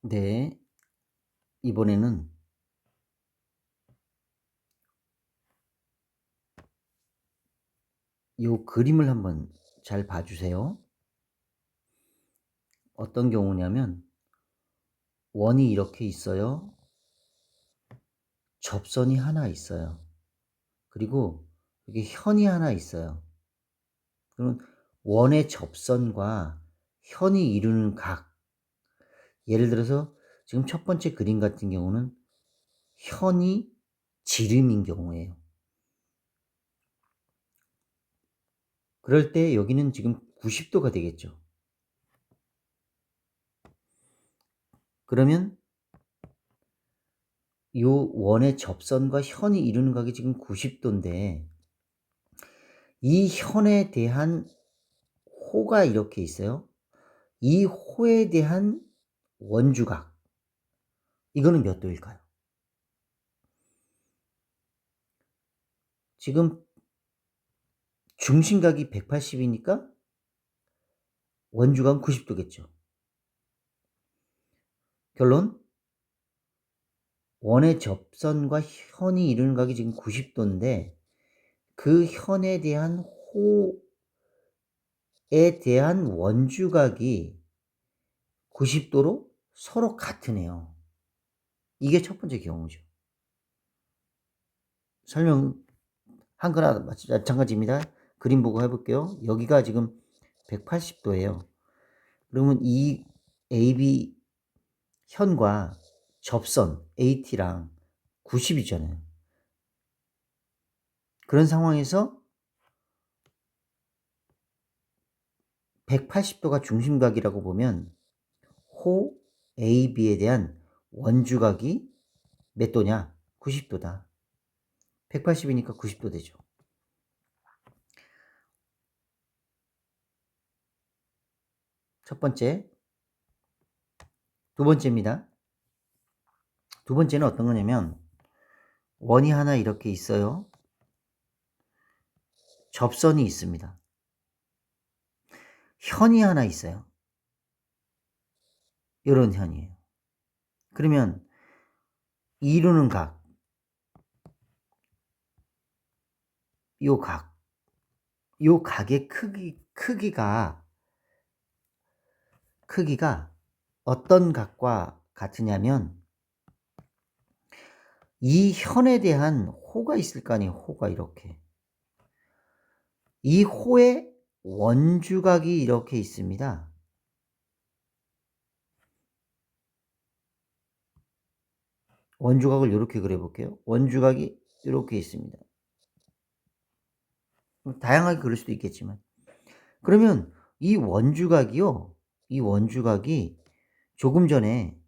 네. 이번에는 요 그림을 한번 잘 봐 주세요. 어떤 경우냐면 원이 이렇게 있어요. 접선이 하나 있어요. 그리고 여기 현이 하나 있어요. 그러면 원의 접선과 현이 이루는 각, 예를 들어서 지금 첫 번째 그림 같은 경우는 현이 지름인 경우예요. 그럴 때 여기는 지금 90도가 되겠죠. 그러면 요 원의 접선과 현이 이루는 각이 지금 90도인데 이 현에 대한 호가 이렇게 있어요. 이 호에 대한 원주각, 이거는 몇 도일까요? 지금 중심각이 180이니까 원주각은 90도겠죠. 결론, 원의 접선과 현이 이루는 각이 지금 90도인데 그 현에 대한 호에 대한 원주각이 90도로 서로 같으네요. 이게 첫 번째 경우죠. 설명 한거나 마찬가지입니다. 그림 보고 해볼게요. 여기가 지금 180도예요. 그러면 이 AB 현과 접선 AT랑 90이잖아요. 그런 상황에서 180도가 중심각이라고 보면 호 AB에 대한 원주각이 몇 도냐? 90도다. 180이니까 90도 되죠. 첫 번째. 두 번째입니다. 두 번째는 어떤 거냐면 원이 하나 이렇게 있어요. 접선이 있습니다. 현이 하나 있어요. 이런 현이에요. 그러면 이루는 각, 요 각, 요 각의 크기가 어떤 각과 같으냐면 이 현에 대한 호가 있을 거 아니에요. 호가 이렇게. 이 호에 원주각이 이렇게 있습니다. 원주각을 이렇게 그려볼게요. 원주각이 이렇게 있습니다. 다양하게 그릴 수도 있겠지만. 그러면 이 원주각이요. 이 원주각이 조금 전에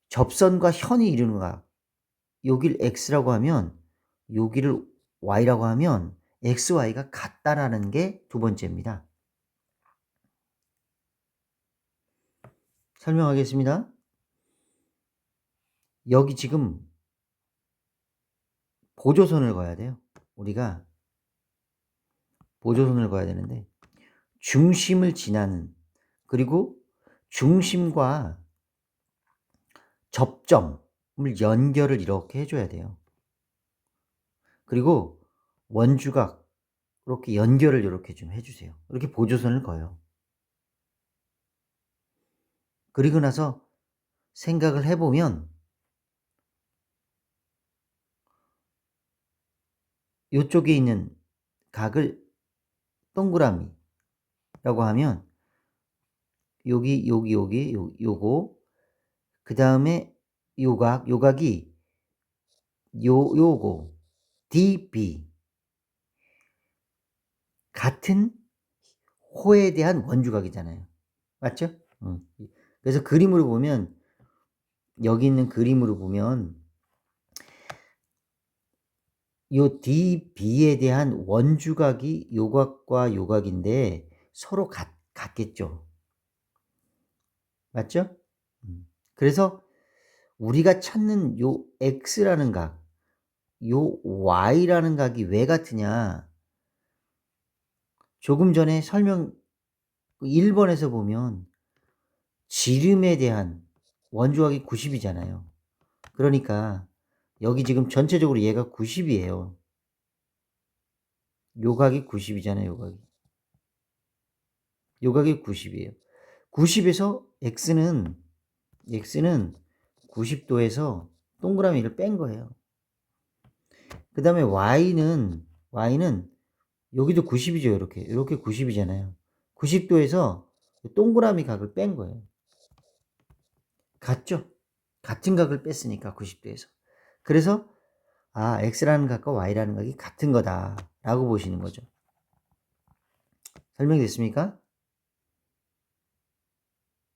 접선과 현이 이루는 각, 여길 x라고 하면 여기를 y라고 하면 x, y가 같다라는 게 두 번째입니다. 설명하겠습니다. 여기 지금 보조선을 그어야 돼요. 우리가 보조선을 그어야 되는데 중심을 지나는, 그리고 중심과 접점을 연결을 이렇게 해줘야 돼요. 그리고 원주각 이렇게 연결을 이렇게 좀 해주세요. 이렇게 보조선을 그어요. 그리고 나서 생각을 해보면 이쪽에 있는 각을 동그라미라고 하면 여기 요거, 그 다음에 요각이 요거 DB, 같은 호에 대한 원주각이잖아요. 맞죠? 그래서 그림으로 보면, 여기 있는 그림으로 보면 요 DB에 대한 원주각이 요각과 요각인데 서로 같겠죠. 맞죠? 그래서 우리가 찾는 요 X라는 각, 요 Y라는 각이 왜 같으냐? 조금 전에 설명 1번에서 보면 지름에 대한 원주각이 90이잖아요. 그러니까 여기 지금 전체적으로 얘가 90이에요. 요각이 90이잖아요. 요각이 90이에요. 90에서 x는 90도에서 동그라미를 뺀 거예요. 그 다음에 y는 여기도 90이죠. 이렇게 90이잖아요. 90도에서 동그라미 각을 뺀 거예요. 같죠? 같은 각을 뺐으니까 90도에서. 그래서 x라는 각과 y라는 각이 같은 거다라고 보시는 거죠. 설명됐습니까?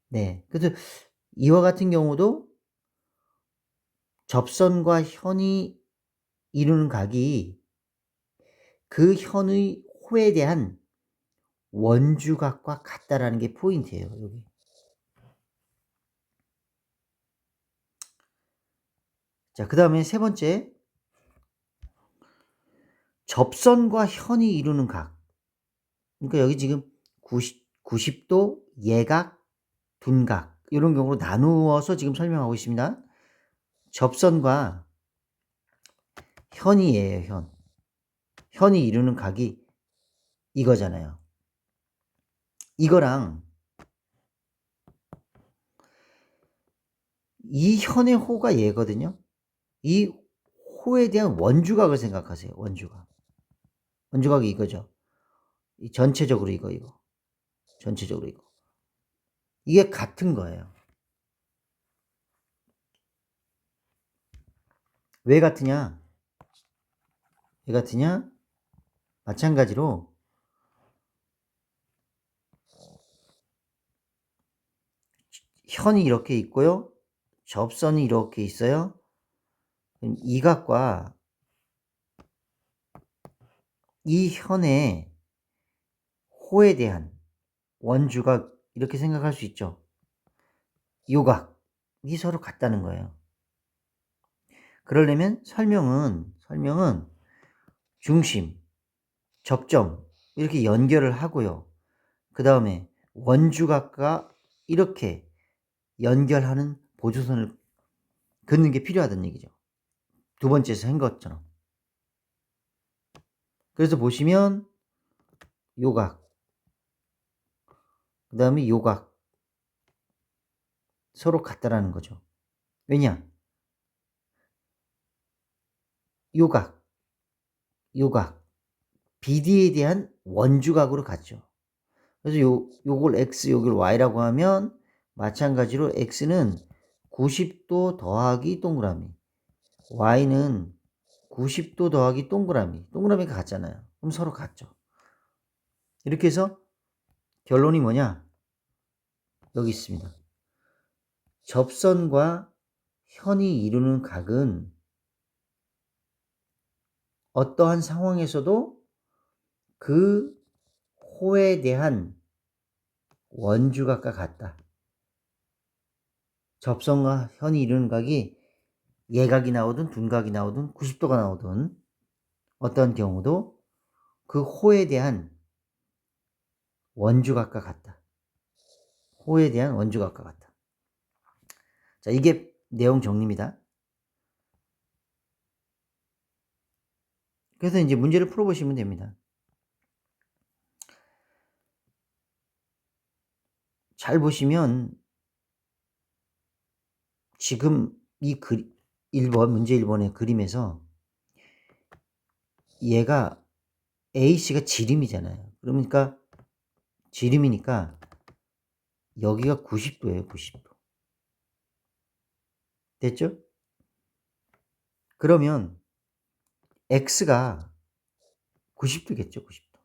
네. 그래서 이와 같은 경우도 접선과 현이 이루는 각이 그 현의 호에 대한 원주각과 같다라는 게 포인트예요. 여기. 자, 그 다음에 세 번째, 접선과 현이 이루는 각. 그러니까 여기 지금 90도, 예각, 둔각 이런 경우로 나누어서 지금 설명하고 있습니다. 접선과 현이에요. 현이 이루는 각이 이거잖아요. 이거랑 이 현의 호가 얘거든요. 이 호에 대한 원주각을 생각하세요. 원주각이 이거죠. 전체적으로 이거. 전체적으로 이거. 이게 같은 거예요. 왜 같으냐? 마찬가지로 현이 이렇게 있고요. 접선이 이렇게 있어요. 이 각과 이 현의 호에 대한 원주각 이렇게 생각할 수 있죠. 요각이 서로 같다는 거예요. 그러려면 설명은 중심, 접점 이렇게 연결을 하고요. 그 다음에 원주각과 이렇게 연결하는 보조선을 긋는 게 필요하다는 얘기죠. 두 번째에서 한 것처럼. 그래서 보시면 요각, 그 다음에 요각 서로 같다라는 거죠. 왜냐? 요각 BD에 대한 원주각으로 같죠. 그래서 요걸 x, 요걸 y라고 하면 마찬가지로 x는 90도 더하기 동그라미, y는 90도 더하기 동그라미가 같잖아요. 그럼 서로 같죠. 이렇게 해서 결론이 뭐냐? 여기 있습니다. 접선과 현이 이루는 각은 어떠한 상황에서도 그 호에 대한 원주각과 같다. 접선과 현이 이루는 각이 예각이 나오든 둔각이 나오든 90도가 나오든 어떤 경우도 그 호에 대한 원주각과 같다. 호에 대한 원주각과 같다. 자, 이게 내용 정리입니다. 그래서 이제 문제를 풀어보시면 됩니다. 잘 보시면 지금 이 문제 1번의 그림에서 얘가 A씨가 지름이잖아요. 그러니까 지름이니까 여기가 90도예요. 90도. 됐죠? 그러면 X가 90도겠죠. 90도.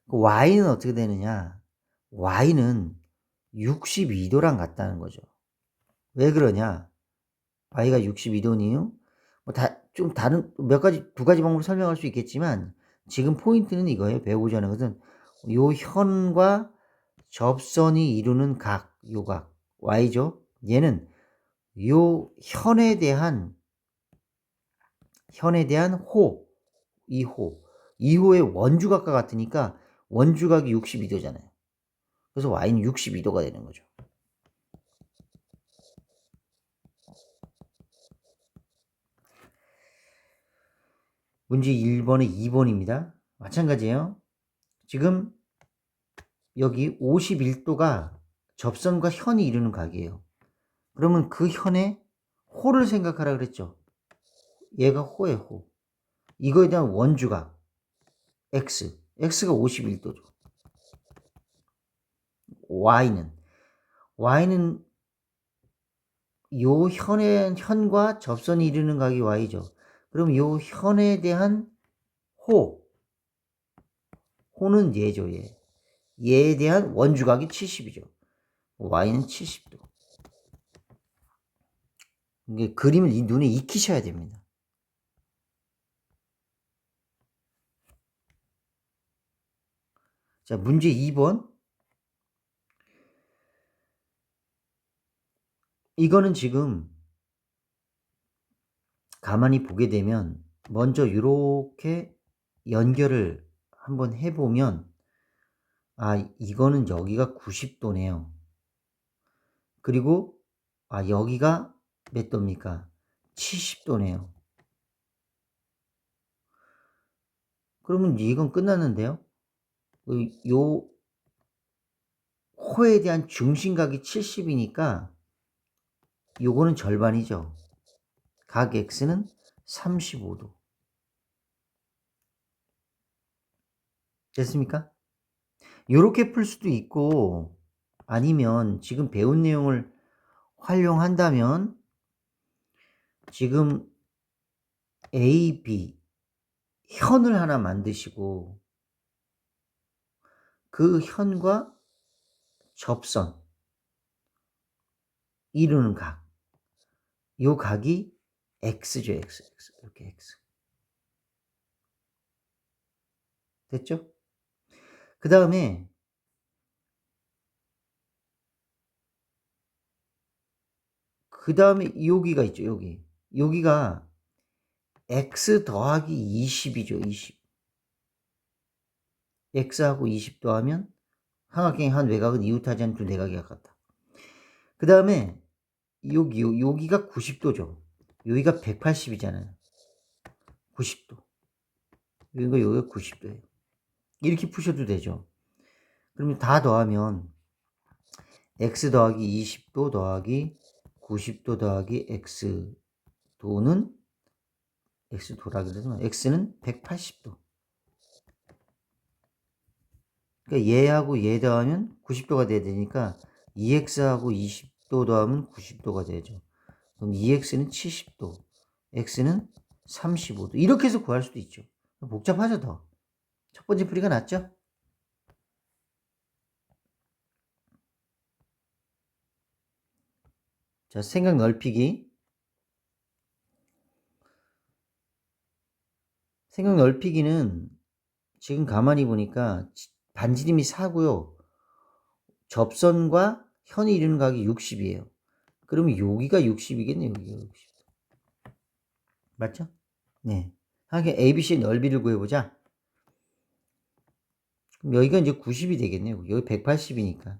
Y는 어떻게 되느냐? Y는 62도랑 같다는 거죠. 왜 그러냐? Y가 62도는 이유? 좀 다른 두 가지 방법으로 설명할 수 있겠지만 지금 포인트는 이거예요. 배우고자 하는 것은 요 현과 접선이 이루는 각, 요각 Y죠. 얘는 요 현에 대한 호, 이 호의 원주각과 같으니까 원주각이 62도잖아요. 그래서 y는 62도가 되는 거죠. 문제 1번에 2번입니다. 마찬가지예요. 지금 여기 51도가 접선과 현이 이루는 각이에요. 그러면 그 현의 호를 생각하라 그랬죠. 얘가 호예요, 호. 이거에 대한 원주각 x, x가 51도죠. y는 요 현과 접선이 이루는 각이 y죠. 그럼 요 현에 대한 호는 얘죠, 얘. 얘에 대한 원주각이 70이죠. y는 70도. 이게 그림을 눈에 익히셔야 됩니다. 자, 문제 2번. 이거는 지금 가만히 보게 되면 먼저 이렇게 연결을 한번 해보면 이거는 여기가 90도네요. 그리고 여기가 몇 도입니까? 70도네요. 그러면 이건 끝났는데요. 요 호에 대한 중심각이 70이니까 요거는 절반이죠. 각 x는 35도. 됐습니까? 요렇게 풀 수도 있고 아니면 지금 배운 내용을 활용한다면 지금 A, B 현을 하나 만드시고 그 현과 접선 이루는 각, 요 각이 x죠, x. 이렇게 x. 됐죠? 그 다음에 여기가 있죠, 여기가 x 더하기 20이죠, 20. x하고 20 더하면 삼각형의 한 외곽은 이웃하지 않는 두 내각이 같다. 그 다음에 여기가 90도죠. 여기가 180이잖아요. 90도. 여기가 90도예요. 이렇게 푸셔도 되죠. 그러면 다 더하면 x 더하기 20도 더하기 90도 더하기 x도는 x도라 그래서 x는 180도. 그러니까 얘하고 얘 더하면 90도가 돼야 되니까 2x하고 20도 더하면 90도가 되죠. 그럼 2x는 70도, x는 35도. 이렇게 해서 구할 수도 있죠. 복잡하죠, 더. 첫 번째 풀이가 낫죠? 자, 생각 넓히기. 생각 넓히기는 지금 가만히 보니까 반지름이 4고요. 접선과 현이 이루는 각이 60이에요. 그러면 여기가 60이겠네요. 여기가 60. 맞죠? 네. 하긴 ABC의 넓이를 구해보자. 그럼 여기가 이제 90이 되겠네요. 여기 180이니까.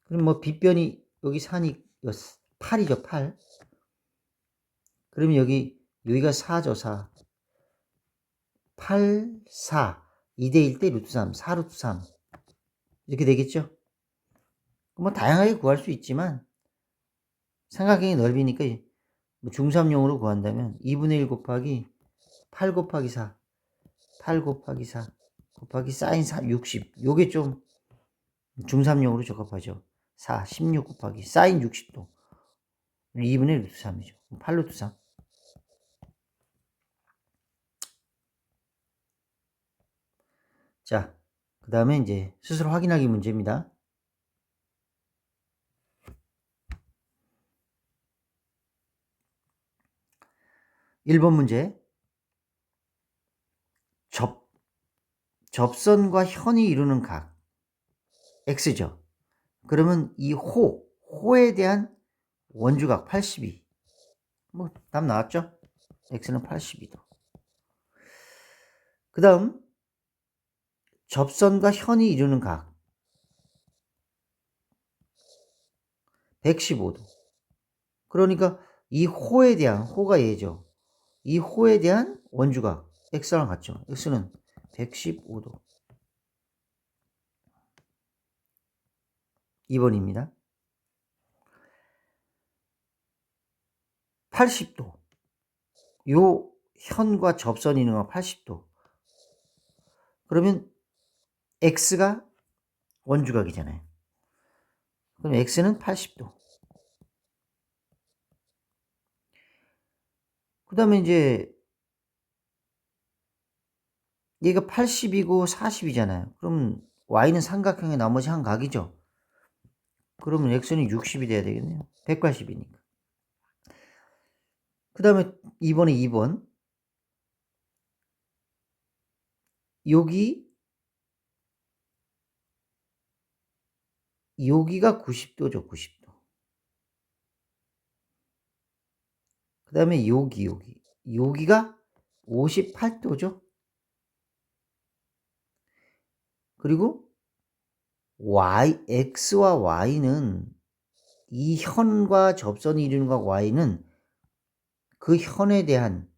그럼 뭐 빗변이 여기 산이 8이죠, 8. 그러면 여기가 4죠, 4. 8, 4. 2대 1 대 루트 3, 4 루트 3. 이렇게 되겠죠? 뭐 다양하게 구할 수 있지만 삼각형의 넓이니까 뭐 중3용으로 구한다면 2분의 1 곱하기 8 곱하기 4, 8 곱하기 4 곱하기 사인 60. 요게 좀 중3용으로 적합하죠. 4, 16 곱하기 사인 60도. 2분의 루트 3이죠. 8 루트 3. 자, 그 다음에 이제 스스로 확인하기 문제입니다. (1번) 문제. 접선과 현이 이루는 각 x죠. 그러면 이 호에 대한 원주각 82. 뭐 답 나왔죠? x는 82도. 그 다음 접선과 현이 이루는 각 115도. 그러니까 이 호에 대한, 호가 얘죠. 이 호에 대한 원주각 x랑 같죠. x는 115도. 2번입니다. 80도. 요 현과 접선이 있는 건 80도. 그러면 x가 원주각이잖아요. 그럼 x는 80도. 그 다음에 이제 얘가 80이고 40이잖아요. 그럼 y는 삼각형의 나머지 한 각이죠. 그러면 x는 60이 돼야 되겠네요. 180이니까. 그 다음에 이번에 2번. 여기가 90도죠. 90도. 그 다음에 여기가 58도죠. 그리고 x와 y는 이 현과 접선이 이루는 각 y는 그 현에 대한,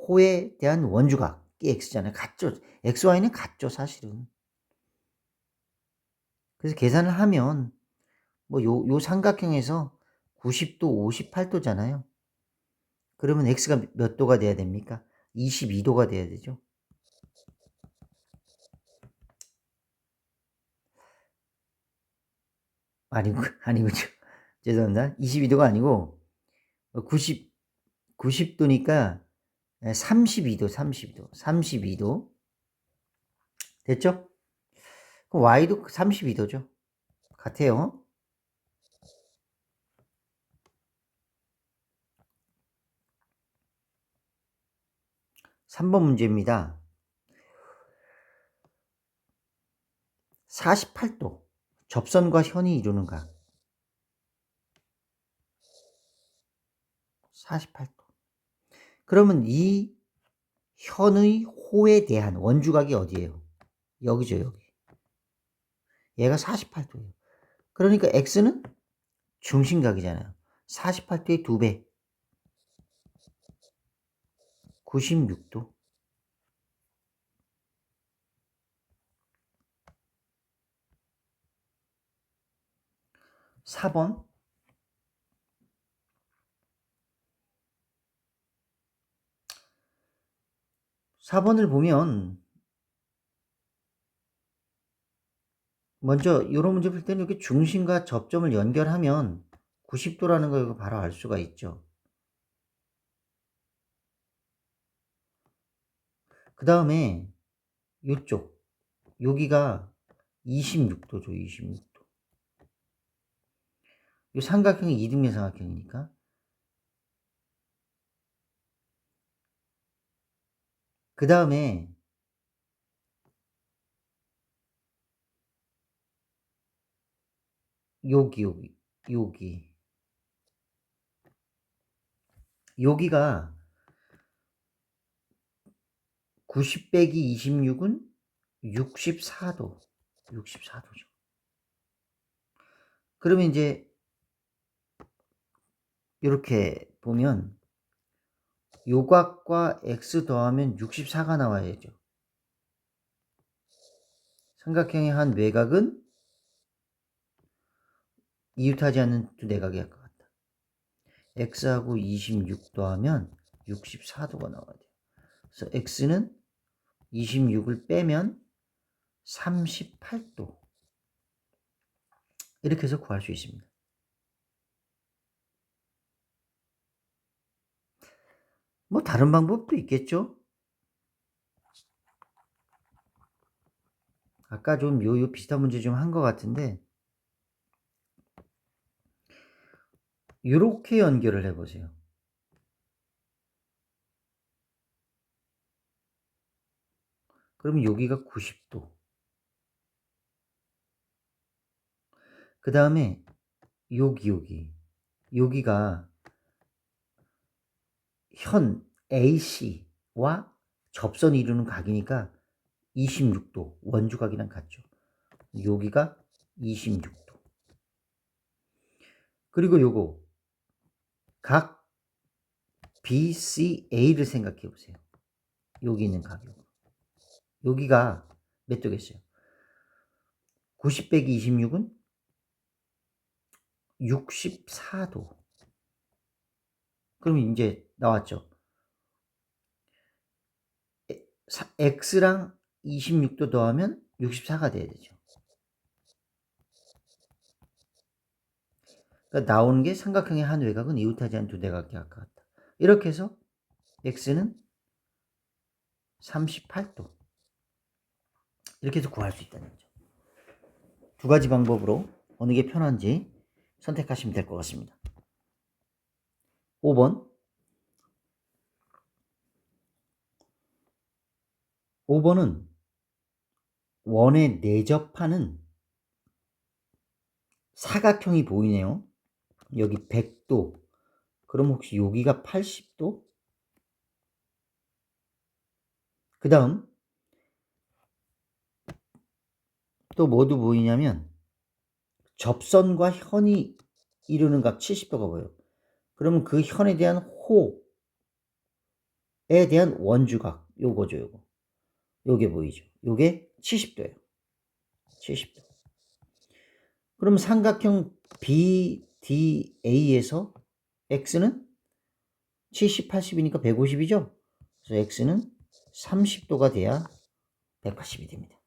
호에 대한 원주각이 x잖아요. 같죠. x, y는 같죠, 사실은. 그래서 계산을 하면 뭐 요 삼각형에서 90도, 58도잖아요. 그러면 x가 몇 도가 돼야 됩니까? 22도가 돼야 되죠. 아니고죠. 죄송합니다. 22도가 아니고 90도니까 32도, 32도. 됐죠? 그럼 y도 32도죠. 같아요. 3번 문제입니다. 48도. 접선과 현이 이루는 각. 48도. 그러면 이 현의 호에 대한 원주각이 어디예요? 여기죠, 여기. 얘가 48도예요. 그러니까 x는 중심각이잖아요. 48도의 2배. 96도. 4번. 4번을 보면 먼저 이런 문제 풀 때는 이렇게 중심과 접점을 연결하면 90도라는 걸 바로 알 수가 있죠. 그 다음에 이쪽 여기가 26도죠. 26도. 이 삼각형이 이등변 삼각형이니까. 그 다음에 여기가 90 빼기 26은 64도. 64도죠. 그러면 이제 이렇게 보면 요각과 x 더하면 64가 나와야죠. 삼각형의 한 외곽은 이웃하지 않는 두 내각이 할 것 같다. x하고 26 더하면 64도가 나와야 돼요. 그래서 x는 26을 빼면 38도. 이렇게 해서 구할 수 있습니다. 뭐 다른 방법도 있겠죠? 아까 좀 요 비슷한 문제 좀 한 것 같은데 이렇게 연결을 해보세요. 그러면 여기가 90도. 그 다음에 여기가 현 AC와 접선이 이루는 각이니까 26도. 원주각이랑 같죠. 여기가 26도. 그리고 요거 각 BCA를 생각해 보세요. 여기 있는 각이요. 여기가 몇 도겠어요? 90 빼기 26은 64도. 그럼 이제 나왔죠. X랑 26도 더하면 64가 돼야 되죠. 그러니까 나오는 게 삼각형의 한 외곽은 이웃하지 않은 두 대각에 가깝다. 이렇게 해서 X는 38도. 이렇게 해서 구할 수 있다는 거죠. 두 가지 방법으로 어느 게 편한지 선택하시면 될 것 같습니다. 5번. 5번은 원에 내접하는 사각형이 보이네요. 여기 100도. 그럼 혹시 여기가 80도? 그 다음 또 뭐도 보이냐면 접선과 현이 이루는 각 70도가 보여요. 그러면 그 현에 대한 호에 대한 원주각 요거죠. 요거. 요게 보이죠. 요게 70도예요. 70도. 그럼 삼각형 BDA에서 X는 70, 80이니까 150이죠. 그래서 X는 30도가 돼야 180이 됩니다.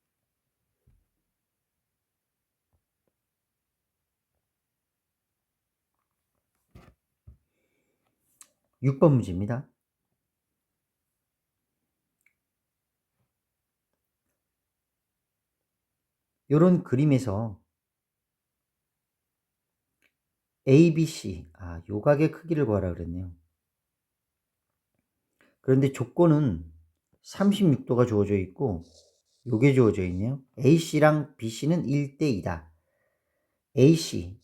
6번 문제입니다. 요런 그림에서 ABC, 요각의 크기를 구하라 그랬네요. 그런데 조건은 36도가 주어져 있고 요게 주어져 있네요. AC랑 BC는 1대 2다. AC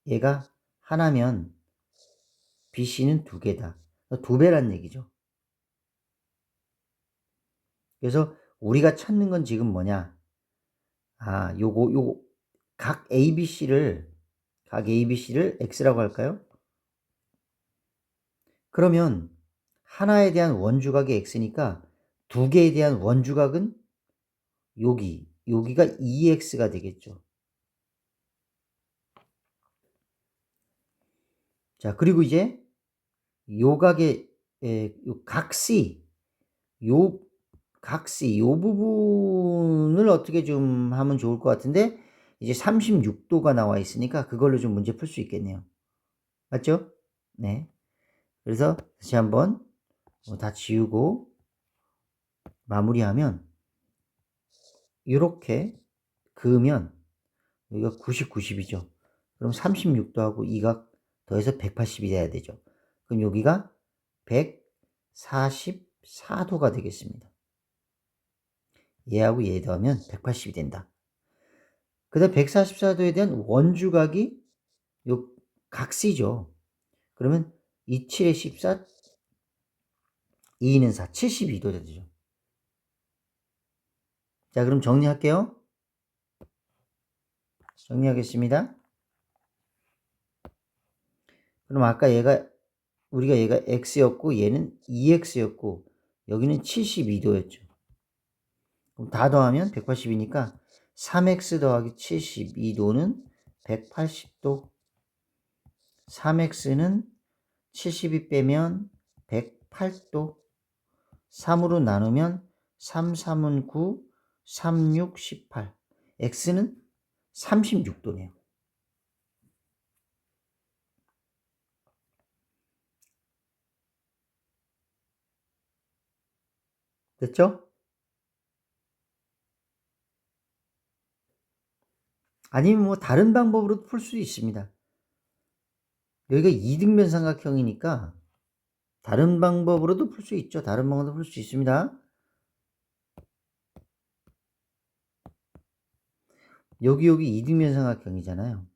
얘가 하나면 BC는 두 개다. 두 배란 얘기죠. 그래서 우리가 찾는 건 지금 뭐냐? 요거 각 ABC를 X라고 할까요? 그러면 하나에 대한 원주각이 X니까 두 개에 대한 원주각은 여기가 2X가 되겠죠. 자, 그리고 이제 요 각의 요 부분을 어떻게 좀 하면 좋을 것 같은데 이제 36도가 나와 있으니까 그걸로 좀 문제 풀 수 있겠네요. 맞죠? 네. 그래서 다시 한번 다 지우고 마무리하면 이렇게 그으면 여기가 90, 90이죠. 그럼 36도하고 이 각 더해서 180이 돼야 되죠. 그럼 여기가 144도가 되겠습니다. 얘하고 얘 더하면 180이 된다. 그 다음 144도에 대한 원주각이 요 각C죠. 그러면 27에 14, 2는 4, 72도 되죠. 자, 그럼 정리할게요. 정리하겠습니다. 그럼 아까 우리가 얘가 x였고 얘는 2x였고 여기는 72도였죠. 그럼 다 더하면 180이니까 3x 더하기 72도는 180도. 3x는 72 빼면 108도. 3으로 나누면 3, 3은 9, 3, 6, 18. x는 36도네요. 됐죠? 아니면 뭐 다른 방법으로 풀 수 있습니다. 여기가 이등변 삼각형이니까 다른 방법으로도 풀 수 있죠. 다른 방법으로 풀 수 있습니다. 여기 이등변 삼각형이잖아요.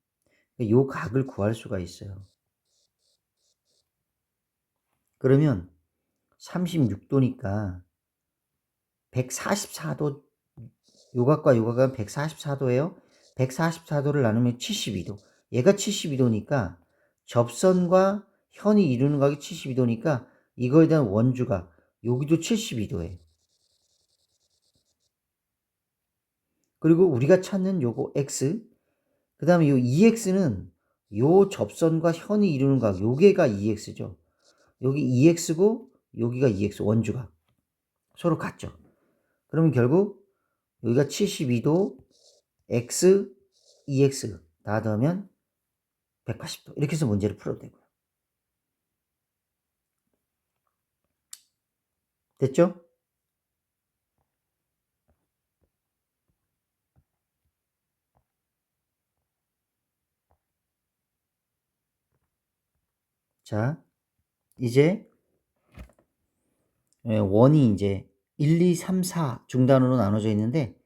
요 각을 구할 수가 있어요. 그러면 36도니까 144도, 요 각과 요 각은 144도예요. 144도를 나누면 72도. 얘가 72도니까 접선과 현이 이루는 각이 72도니까 이거에 대한 원주각 여기도 72도예요. 그리고 우리가 찾는 요거 x, 그 다음에 요 2x는 요 접선과 현이 이루는 각 요게가 2x죠. 여기 2x고 여기가 2x 원주각 서로 같죠. 그러면 결국 여기가 72도 x, 2x 다 더하면 180도 이렇게 해서 문제를 풀어도 되고요. 됐죠? 자, 이제 원이 이제 1, 2, 3, 4 중단으로 나눠져 있는데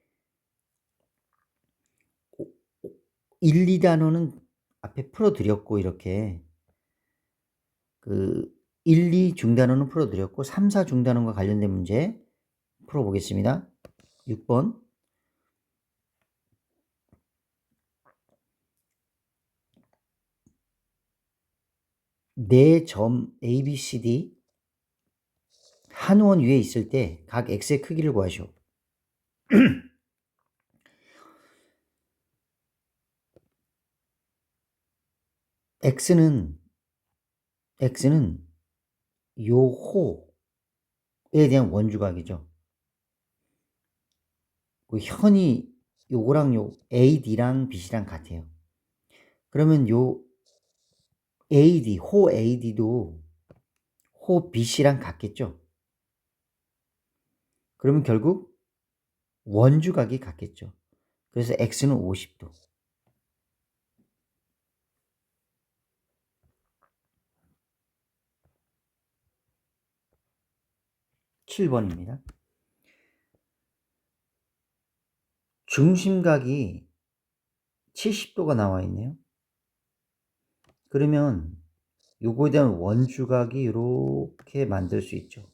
1, 2단원은 앞에 풀어드렸고 이렇게 그 1, 2 중단원은 풀어드렸고 3, 4 중단원과 관련된 문제 풀어보겠습니다. 6번 네 점 A, B, C, D 한 원 위에 있을 때 각 x의 크기를 구하시오. x는 요 호에 대한 원주각이죠. 그 현이 요거랑 요 AD랑 BC랑 같아요. 그러면 요 AD, 호 AD도 호 BC랑 같겠죠. 그러면 결국 원주각이 같겠죠. 그래서 x는 50도. 7번입니다. 중심각이 70도가 나와 있네요. 그러면 요거에 대한 원주각이 이렇게 만들 수 있죠.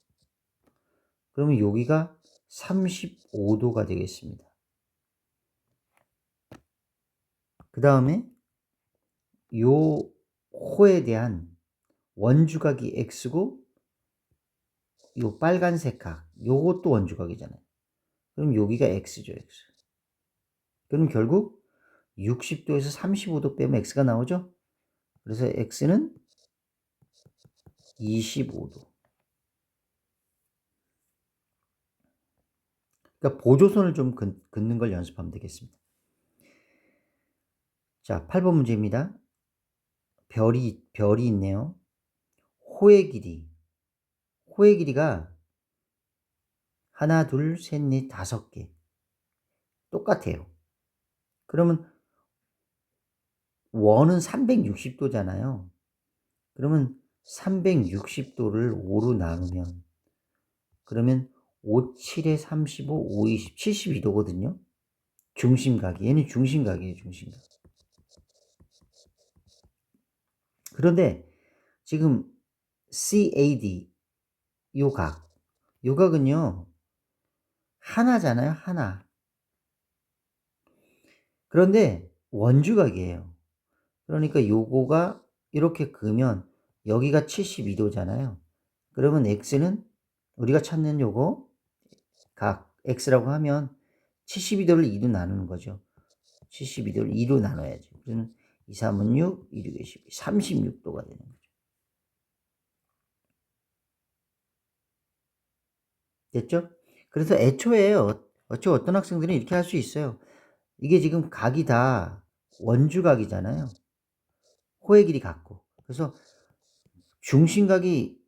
그러면 여기가 35도가 되겠습니다. 그 다음에 요 호에 대한 원주각이 x고 요 빨간색 각 요것도 원주각이잖아요. 그럼 여기가 x죠, x. 그럼 결국 60도에서 35도 빼면 x가 나오죠. 그래서 x는 25도. 그러니까 보조선을 좀 긋는 걸 연습하면 되겠습니다. 자, 8번 문제입니다. 별이 있네요. 호의 길이가 하나, 둘, 셋, 넷, 5개 똑같아요. 그러면 원은 360도잖아요. 그러면 360도를 5로 나누면 그러면 5, 7에 35, 5, 20, 72도거든요. 중심각이. 얘는 중심각이에요, 중심각. 그런데 지금 CAD 요 각은요 하나잖아요, 하나. 그런데 원주각이에요. 그러니까 요거가 이렇게 그으면 여기가 72도잖아요. 그러면 x는 우리가 찾는 요거 각 x라고 하면 72도를 2로 나누는 거죠. 72도를 2로 나눠야죠. 그러면 2, 3은 6, 2, 6에 12, 36도가 되는 거죠. 됐죠? 그래서 애초에 어떤 학생들은 이렇게 할 수 있어요. 이게 지금 각이 다 원주각이잖아요. 호의 길이 같고. 그래서 중심각이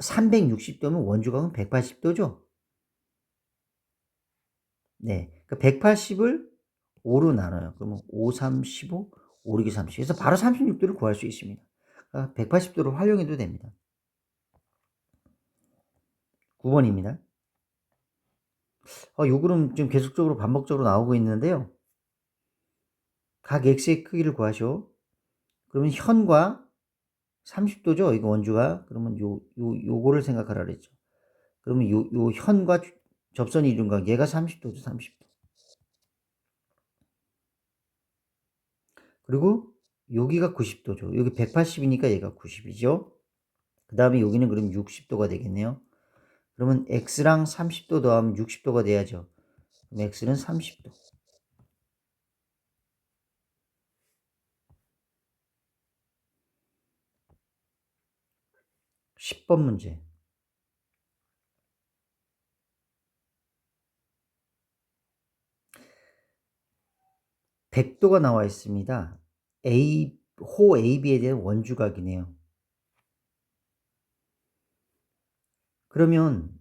360도면 원주각은 180도죠. 네. 그러니까 180을 5로 나눠요. 그러면 5, 3, 15, 5, 6, 30. 그래서 바로 36도를 구할 수 있습니다. 그러니까 180도를 활용해도 됩니다. 9번입니다. 요 그럼 지금 계속적으로 반복적으로 나오고 있는데요. 각 x의 크기를 구하시오. 그러면 현과 30도죠. 이거 원주가. 그러면 요거를 생각하라 그랬죠. 그러면 요 현과 접선이 이룬 각 얘가 30도죠. 30도. 그리고 여기가 90도죠. 여기 180이니까 얘가 90이죠. 그 다음에 여기는 그럼 60도가 되겠네요. 그러면 x랑 30도 더하면 60도가 돼야죠. 그럼 x는 30도. 10번 문제. 100도가 나와 있습니다. 호 AB에 대한 원주각이네요. 그러면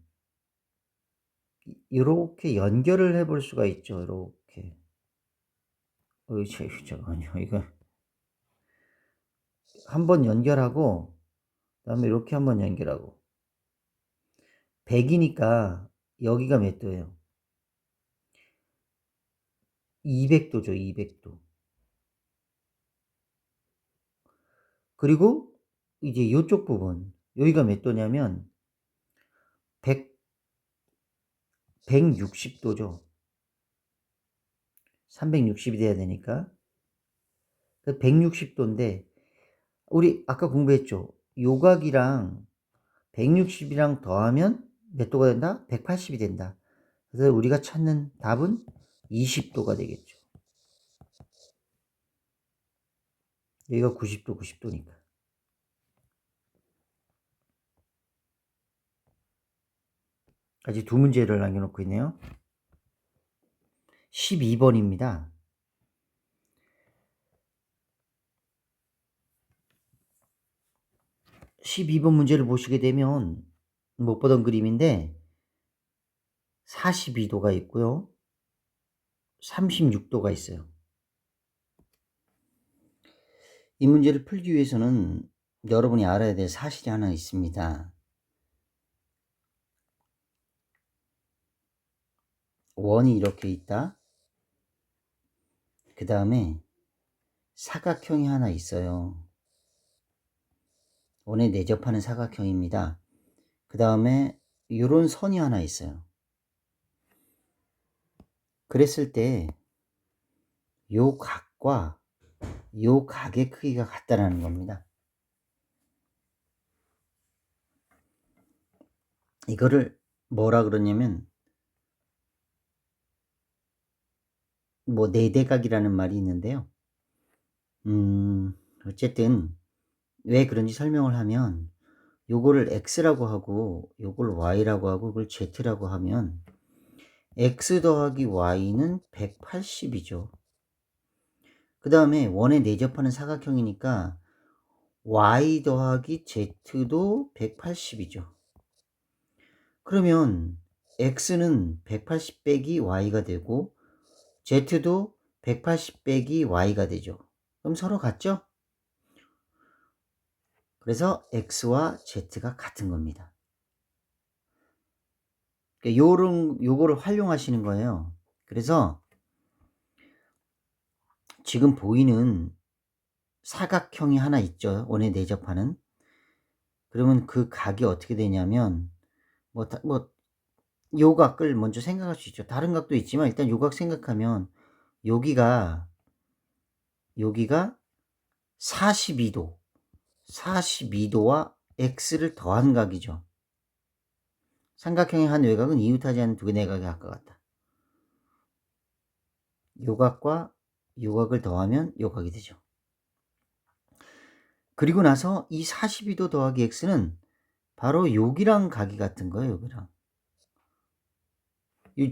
이렇게 연결을 해볼 수가 있죠. 이렇게. 잠깐만요. 이거 한번 연결하고 그다음에 이렇게 한번 연결하고 100이니까 여기가 몇 도예요? 200도죠. 200도. 그리고 이제 이쪽 부분 여기가 몇 도냐면 160도죠. 360이 돼야 되니까 160도인데 우리 아까 공부했죠. 요각이랑 160이랑 더하면 몇 도가 된다? 180이 된다. 그래서 우리가 찾는 답은 20도가 되겠죠. 여기가 90도, 90도니까. 아직 두 문제를 남겨놓고 있네요. 12번입니다. 12번 문제를 보시게 되면 못 보던 그림인데 42도가 있고요. 36도가 있어요. 이 문제를 풀기 위해서는 여러분이 알아야 될 사실이 하나 있습니다. 원이 이렇게 있다. 그 다음에 사각형이 하나 있어요. 원에 내접하는 사각형입니다. 그 다음에 이런 선이 하나 있어요. 그랬을 때 요 각과 요 각의 크기가 같다라는 겁니다. 이거를 뭐라 그러냐면 뭐 네대각이라는 말이 있는데요. 어쨌든 왜 그런지 설명을 하면 요거를 x라고 하고 요걸 y라고 하고 이걸 z라고 하면 x 더하기 y는 180이죠. 그 다음에 원에 내접하는 사각형이니까 y 더하기 z도 180이죠. 그러면 x는 180 빼기 y가 되고 z도 180 빼기 y가 되죠. 그럼 서로 같죠? 그래서 x와 z가 같은 겁니다. 요거를 활용하시는 거예요. 그래서 지금 보이는 사각형이 하나 있죠. 원에 내접하는. 그러면 그 각이 어떻게 되냐면 요 각을 먼저 생각할 수 있죠. 다른 각도 있지만 일단 요 각 생각하면 여기가 42도 42도와 x를 더한 각이죠. 삼각형의 한 외곽은 이웃하지 않는 두 개의 내각의 각과 같다. 요 각과 요 각을 더하면 요 각이 되죠. 그리고 나서 이 42도 더하기 x는 바로 여기랑 각이 같은 거예요. 여기랑.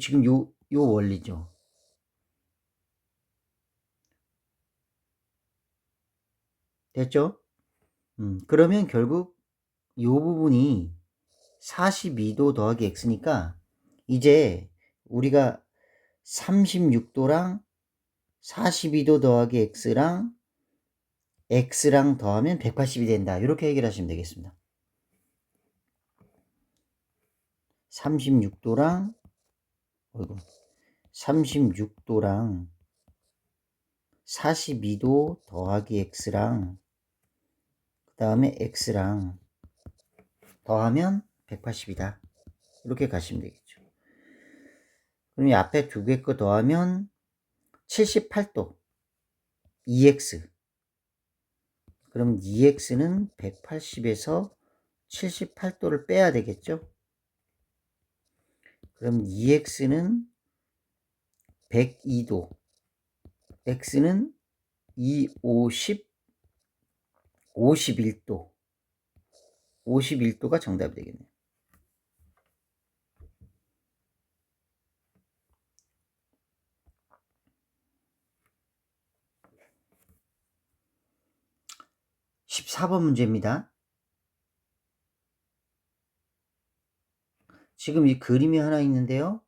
지금 요 원리죠. 됐죠? 그러면 결국 요 부분이 42도 더하기 x니까 이제 우리가 36도랑 42도 더하기 x랑 더하면 180이 된다. 이렇게 해결하시면 되겠습니다. 36도랑 42도 더하기 x랑 그 다음에 x랑 더하면 180이다. 이렇게 가시면 되겠죠. 그럼 이 앞에 두 개 거 더하면 78도 2x 그럼 2x는 180에서 78도를 빼야 되겠죠? 그럼 2x는 102도, x는 51도, 51도가 정답이 되겠네요. (14번) 문제입니다. 지금 이 그림이 하나 있는데요.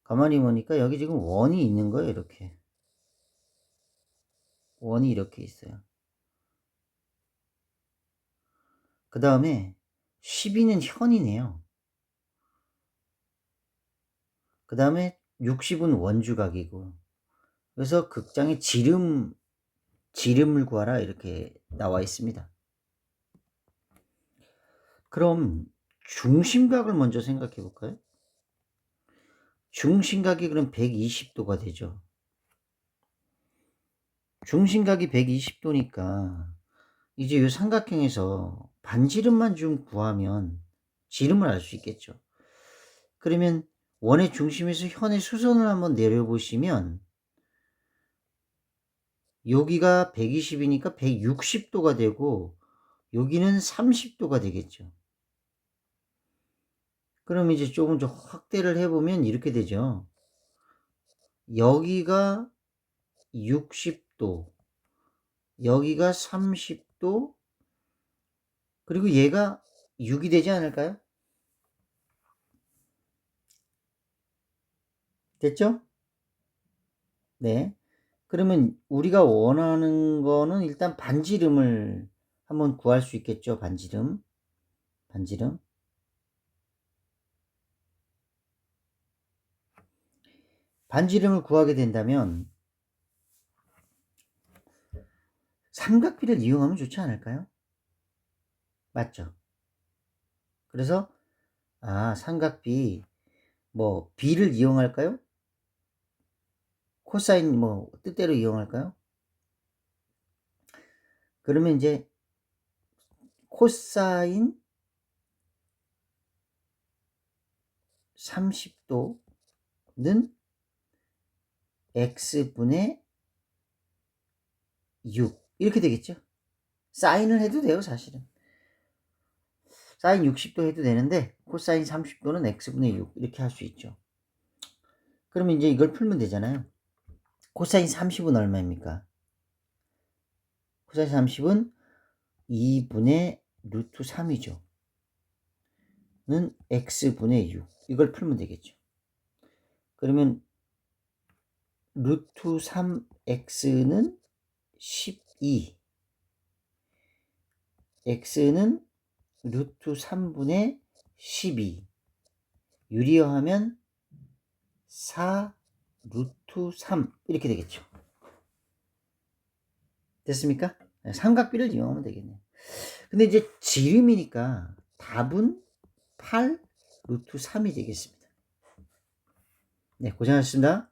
가만히 보니까 여기 지금 원이 있는 거예요. 이렇게. 원이 이렇게 있어요. 그 다음에 12는 현이네요. 그 다음에 60은 원주각이고. 그래서 극장에 지름을 구하라 이렇게 나와 있습니다. 그럼 중심각을 먼저 생각해 볼까요? 중심각이 그럼 120도가 되죠. 중심각이 120도니까 이제 이 삼각형에서 반지름만 좀 구하면 지름을 알 수 있겠죠. 그러면 원의 중심에서 현의 수선을 한번 내려보시면 여기가 120이니까 160도가 되고 여기는 30도가 되겠죠. 그럼 이제 조금 더 확대를 해보면 이렇게 되죠. 여기가 60도, 여기가 30도, 그리고 얘가 6이 되지 않을까요? 됐죠? 네. 그러면 우리가 원하는 거는 일단 반지름을 한번 구할 수 있겠죠. 반지름. 반지름을 구하게 된다면 삼각비를 이용하면 좋지 않을까요? 맞죠? 그래서 삼각비 b를 이용할까요? 코사인 뜻대로 이용할까요? 그러면 이제 코사인 30도는 x분의 6 이렇게 되겠죠. 사인을 해도 돼요. 사실은 사인 60도 해도 되는데 코사인 30도는 x분의 6 이렇게 할 수 있죠. 그러면 이제 이걸 풀면 되잖아요. 코사인 30은 얼마입니까? 코사인 30은 2분의 루트 3이죠. 는 x분의 6 이걸 풀면 되겠죠. 그러면 루트 3x는 12, x는 루트 3분의 12, 유리화하면 4 루트 3 이렇게 되겠죠. 됐습니까? 삼각비를 이용하면 되겠네요. 근데 이제 지름이니까 답은 8 루트 3이 되겠습니다. 네, 고생하셨습니다.